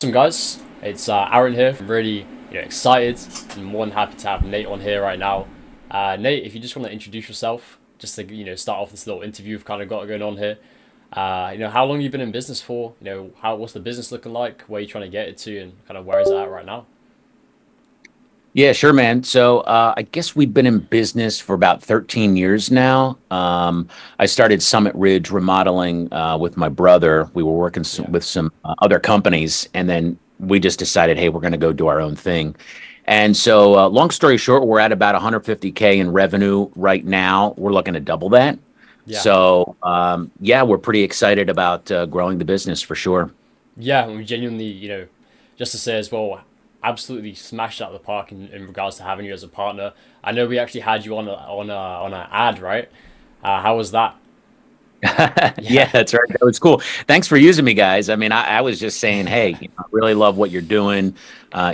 Awesome guys, it's Aaron here. I'm really excited and more than happy to have Nate on here right now. Nate, if you just want to introduce yourself, just to start off this little interview we've kind of got going on here. How long you been in business for? What's the business looking like? Where you trying to get it to, and kind of where is it at right now? Yeah, sure, man. I guess we've been in business for about 13 years now. I started Summit Ridge Remodeling with my brother. We were working Yeah, with some other companies, and then we just decided, hey, we're going to go do our own thing. Long story short, we're at about 150K in revenue right now. We're looking to double that. yeah, Yeah, we're pretty excited about growing the business for sure. yeah. And we genuinely, just to say as well, absolutely smashed out of the park in regards to having you as a partner. I know we actually had you on an ad, right? How was that? Yeah, Yeah, that's right. That was cool. Thanks for using me, guys. I mean, I was just saying, hey, I really love what you're doing.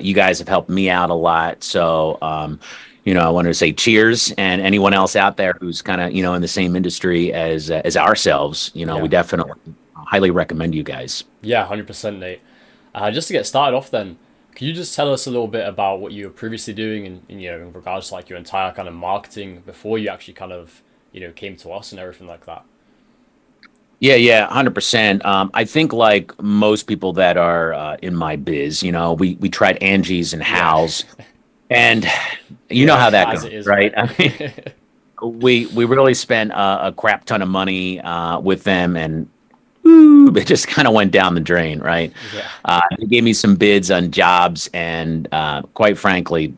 You guys have helped me out a lot. I wanted to say cheers, and anyone else out there who's kind of, in the same industry as ourselves, we yeah. definitely highly recommend you guys. Yeah, 100% Nate. Just to get started off then, can you just tell us a little bit about what you were previously doing in regards to like your entire kind of marketing before you actually kind of, came to us and everything like that? Yeah, 100%. I think like most people that are in my biz, we tried Angie's and Yeah. Hal's, and you know Yeah, how that as goes, it is, right? right? I mean, we really spent a crap ton of money with them, and it just kind of went down the drain, right? Yeah. They gave me some bids on jobs, and quite frankly,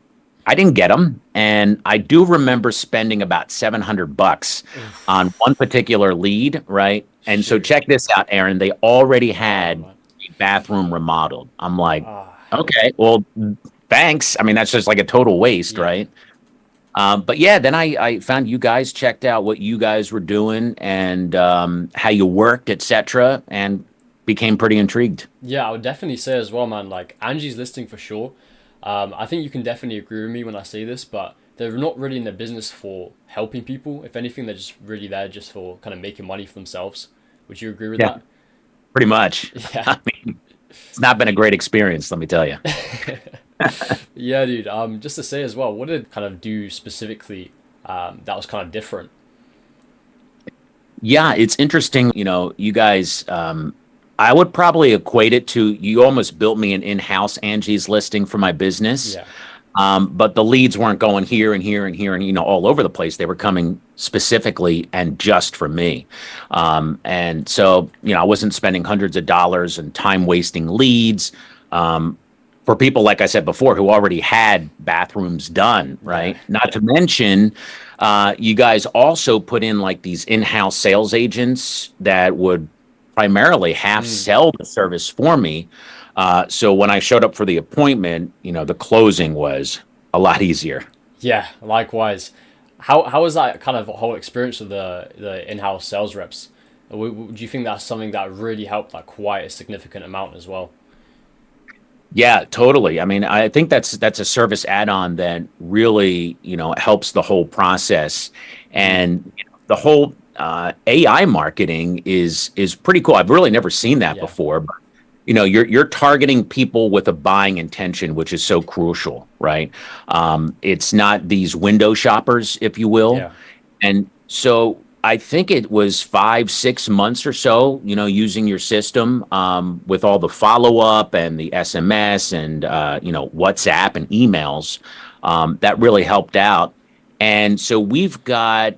I didn't get them. And I do remember spending about 700 bucks on Oof. one particular lead, right? And so Shoot. check this out, Aaron. They already Oh had man. a bathroom remodeled. I'm like, Ah, okay, well, thanks. I mean, that's just like a total waste, yeah. right? But yeah, then I found you guys, checked out what you guys were doing and how you worked, etc., and became pretty intrigued. Yeah, I would definitely say as well, man, like Angie's listing for sure. I think you can definitely agree with me when I say this, but they're not really in the business for helping people. If anything, they're just really there just for kind of making money for themselves. Would you agree with Yeah, that? pretty much. Yeah. I mean, it's not been a great experience, let me tell you. Yeah, dude. Just to say as well, what did it kind of do specifically that was kind of different? Yeah, it's interesting. You guys, I would probably equate it to you almost built me an in-house Angie's listing for my business. Yeah. But the leads weren't going here and here and here and all over the place. They were coming specifically and just for me. I wasn't spending hundreds of dollars and time wasting leads for people, like I said before, who already had bathrooms done, Yeah. right? Not to mention, you guys also put in like these in-house sales agents that would primarily half Mm. sell the service for me. So when I showed up for the appointment, the closing was a lot easier. Yeah. Likewise. How was that kind of whole experience with the in-house sales reps? Do you think that's something that really helped like quite a significant amount as well? Yeah, totally. I mean, I think that's a service add-on that really, helps the whole process. Mm. And the whole AI marketing is pretty cool. I've really never seen that Yeah. before, but you're targeting people with a buying intention, which is so crucial, right? It's not these window shoppers, if you will. Yeah. And so I think it was 5, 6 months or so, using your system with all the follow up and the SMS and WhatsApp and emails that really helped out. And so I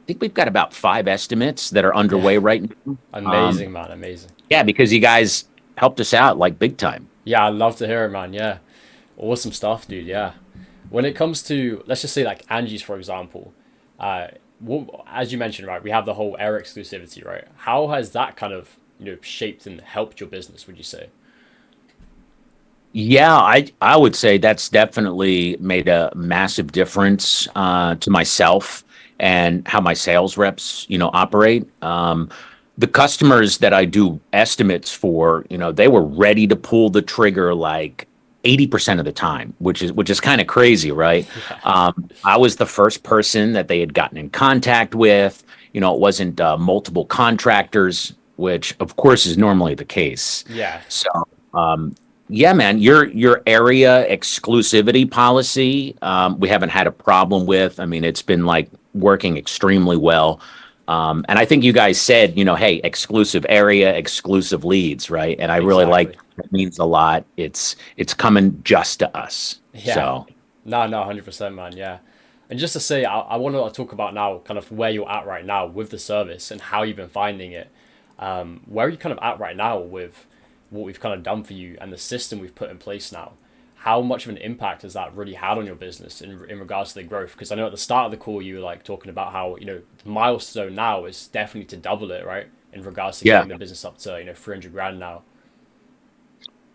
think we've got about 5 estimates that are Yeah. underway right now. Amazing, man. Amazing. Yeah, because you guys helped us out like big time. Yeah, I'd love to hear it, man. Yeah. Awesome stuff, dude. Yeah. When it comes to, let's just say like Angie's, for example, uh, as you mentioned, right, we have the whole air exclusivity, right? How has that kind of, shaped and helped your business, would you say? Yeah, I would say that's definitely made a massive difference to myself and how my sales reps, operate. The customers that I do estimates for, they were ready to pull the trigger like 80% of the time, which is kind of crazy, right? Yeah. I was the first person that they had gotten in contact with. It wasn't multiple contractors, which of course is normally the case. Yeah. So, um, Yeah, man, your area exclusivity policy, we haven't had a problem with. I mean, it's been like working extremely well. And I think you guys said, hey, exclusive area, exclusive leads, right? And I really like Exactly. that means a lot. It's coming just to us. Yeah. So No, no, 100%, man. Yeah. And just to say, I want to talk about now kind of where you're at right now with the service and how you've been finding it. Where are you kind of at right now with what we've kind of done for you and the system we've put in place now? How much of an impact has that really had on your business in regards to the growth? Because I know at the start of the call you were like talking about how, the milestone now is definitely to double it, right? In regards to yeah. getting the business up to, 300 grand now.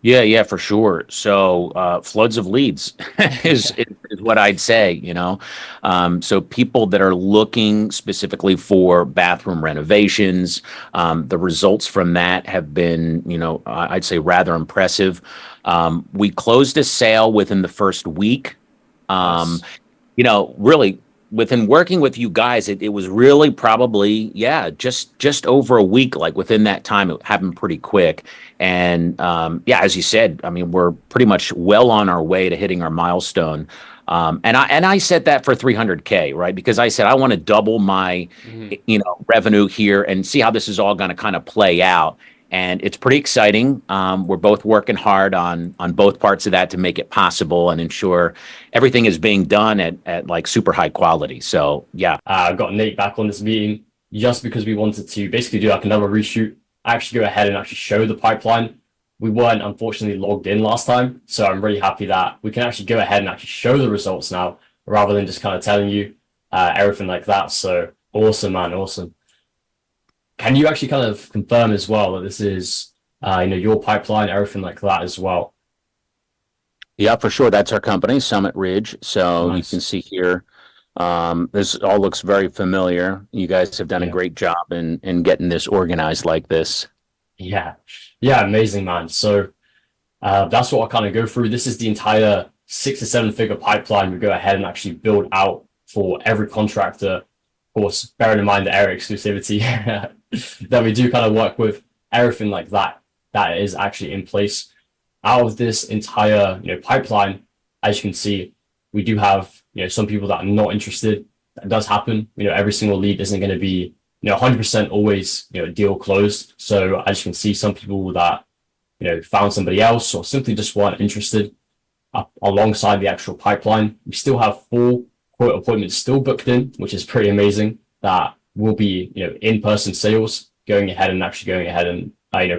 Yeah, yeah, for sure. So, floods of leads is, Yeah. is what I'd say, So people that are looking specifically for bathroom renovations, the results from that have been, I'd say rather impressive. We closed a sale within the first week. Um, Nice. really within working with you guys, it was really probably, yeah, just over a week, like within that time, it happened pretty quick. And yeah, as you said, I mean, we're pretty much well on our way to hitting our milestone. And I set that for 300K, right? Because I said I want to double my, Mhm. revenue here and see how this is all going to kind of play out. And it's pretty exciting. We're both working hard on both parts of that to make it possible and ensure everything is being done at like super high quality. So yeah, Got Nate back on this meeting just because we wanted to basically do like another reshoot, actually go ahead and actually show the pipeline. We weren't unfortunately logged in last time, so I'm really happy that we can actually go ahead and actually show the results now rather than just kind of telling you everything like that. So awesome, man, awesome. Can you actually kind of confirm as well that this is your pipeline, everything like that as well? yeah, for sure. That's our company, Summit Ridge. So you can Nice. see here, this all looks very familiar. You guys have done a Yeah. great job in getting this organized like this. Yeah. Yeah, amazing, man. So that's what I kind of go through. This is the entire 6 to 7 figure pipeline we go ahead and actually build out for every contractor. Of course, bearing in mind the area exclusivity that we do kind of work with, everything like that that is actually in place. Out of this entire pipeline, as you can see, we do have some people that are not interested. That does happen. Every single lead isn't going to be 100% always deal closed. So as you can see, some people that found somebody else or simply just weren't interested alongside the actual pipeline. We still have 4 quote appointments still booked in, which is pretty amazing. That will be, in-person sales going ahead and actually going ahead and,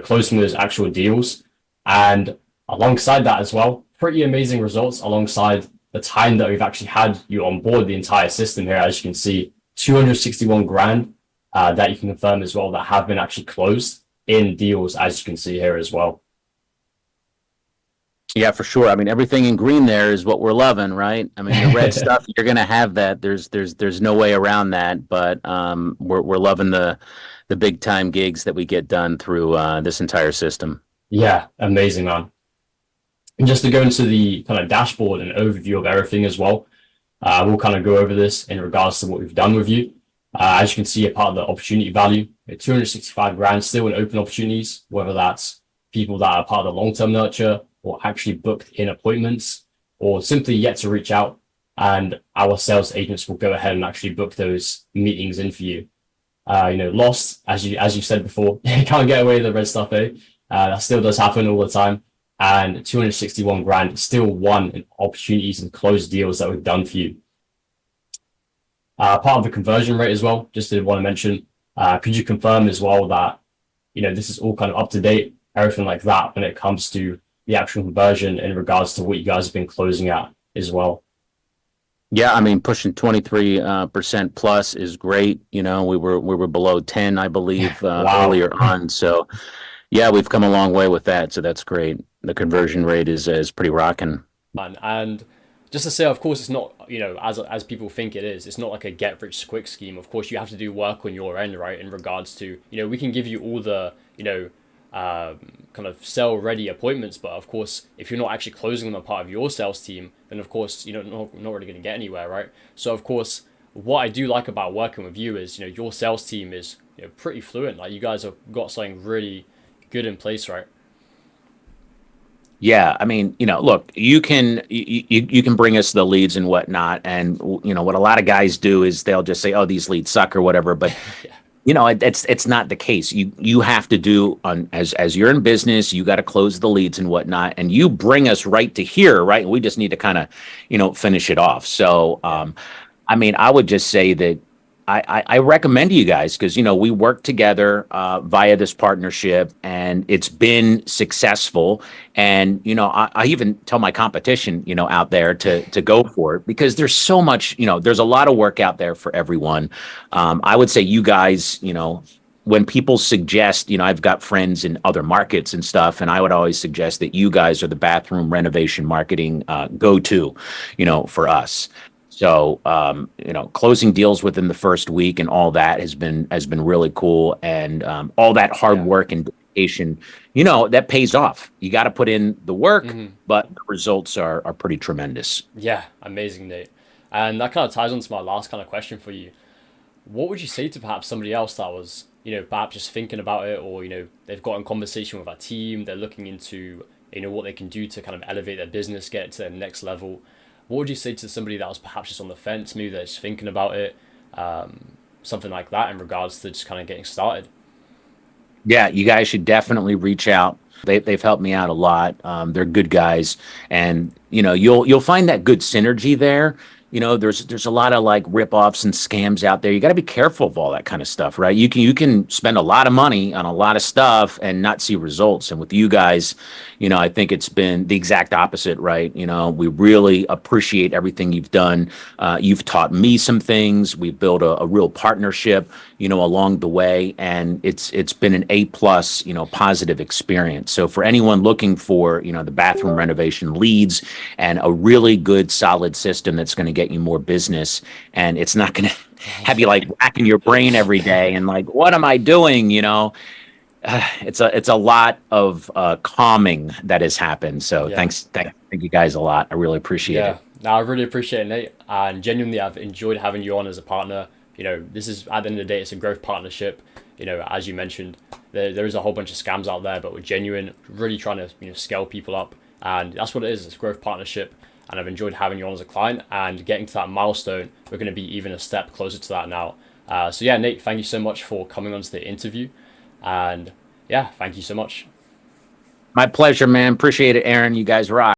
closing those actual deals. And alongside that as well, pretty amazing results alongside the time that we've actually had you on board the entire system here. As you can see, 261 grand that you can confirm as well that have been actually closed in deals, as you can see here as well. Yeah, for sure. I mean, everything in green there is what we're loving, right? I mean, the red stuff, you're gonna have that. There's no way around that. But we're loving the big time gigs that we get done through this entire system. Yeah, amazing, man. And just to go into the kind of dashboard and overview of everything as well, we'll kind of go over this in regards to what we've done with you. As you can see, a part of the opportunity value, 265 grand still in open opportunities, whether that's people that are part of the long-term nurture or actually booked in appointments or simply yet to reach out. And our sales agents will go ahead and actually book those meetings in for you. Lost, as you said before, you can't get away with the red stuff, eh? That still does happen all the time. And 261 grand still won in opportunities and closed deals that we've done for you. Part of the conversion rate as well, just did want to mention, could you confirm as well that, this is all kind of up to date, everything like that when it comes to the actual conversion in regards to what you guys have been closing at as well? Yeah, I mean, pushing 23% plus is great. We were below 10, I believe, Wow. earlier on. So yeah, we've come a long way with that. So that's great. The conversion rate is pretty rocking. And just to say, of course, it's not as people think it is. It's not like a get rich quick scheme. Of course, you have to do work on your end, right? In regards to we can give you all the kind of sell ready appointments, but of course, if you're not actually closing them a part of your sales team, then of course not really going to get anywhere, right? So of course, what I do like about working with you is your sales team is pretty fluent. Like you guys have got something really good in place, right? Yeah, I mean, look, you can bring us the leads and whatnot, and what a lot of guys do is they'll just say, "Oh, these leads suck" or whatever. But Yeah. it's not the case. You have to do on as you're in business, you got to close the leads and whatnot, and you bring us right to here, right? We just need to kind of finish it off. So Yeah. I mean, I would just say that I recommend you guys because we work together via this partnership, and it's been successful. And I even tell my competition, out there to go for it because there's so much, there's a lot of work out there for everyone. I would say you guys, when people suggest, I've got friends in other markets and stuff, and I would always suggest that you guys are the bathroom renovation marketing go-to, for us. So, closing deals within the first week and all that has been really cool, and all that hard Yeah. work and dedication, that pays off. You got to put in the work, Hmm. but the results are pretty tremendous. Yeah, amazing, Nate. And that kind of ties on to my last kind of question for you. What would you say to perhaps somebody else that was, perhaps just thinking about it, or, they've got in conversation with our team, they're looking into, what they can do to kind of elevate their business, get it to the next level. What would you say to somebody that was perhaps just on the fence, maybe they're just thinking about it, something like that in regards to just kind of getting started? Yeah, you guys should definitely reach out. They've helped me out a lot. They're good guys, and you'll find that good synergy there. There's a lot of like rip-offs and scams out there. You got to be careful of all that kind of stuff, right? You can spend a lot of money on a lot of stuff and not see results. And with you guys, I think it's been the exact opposite, right? We really appreciate everything you've done. You've taught me some things. We've built a real partnership, along the way, and it's been an A plus, positive experience. So for anyone looking for, the bathroom renovation leads and a really good solid system that's going to get you more business, and it's not going to have you like racking your brain every day and like, what am I doing? It's a lot of calming that has happened. So Yeah. thank you guys a lot. I really appreciate Yeah, it. no, I really appreciate it, Nate, and genuinely, I've enjoyed having you on as a partner. This is at the end of the day, it's a growth partnership. As you mentioned, there is a whole bunch of scams out there, but we're genuine, really trying to scale people up, and that's what it is. It's a growth partnership, and I've enjoyed having you on as a client and getting to that milestone. We're going to be even a step closer to that now. So yeah, Nate, thank you so much for coming on to the interview, and yeah, thank you so much. My pleasure, man. Appreciate it, Aaron. You guys rock.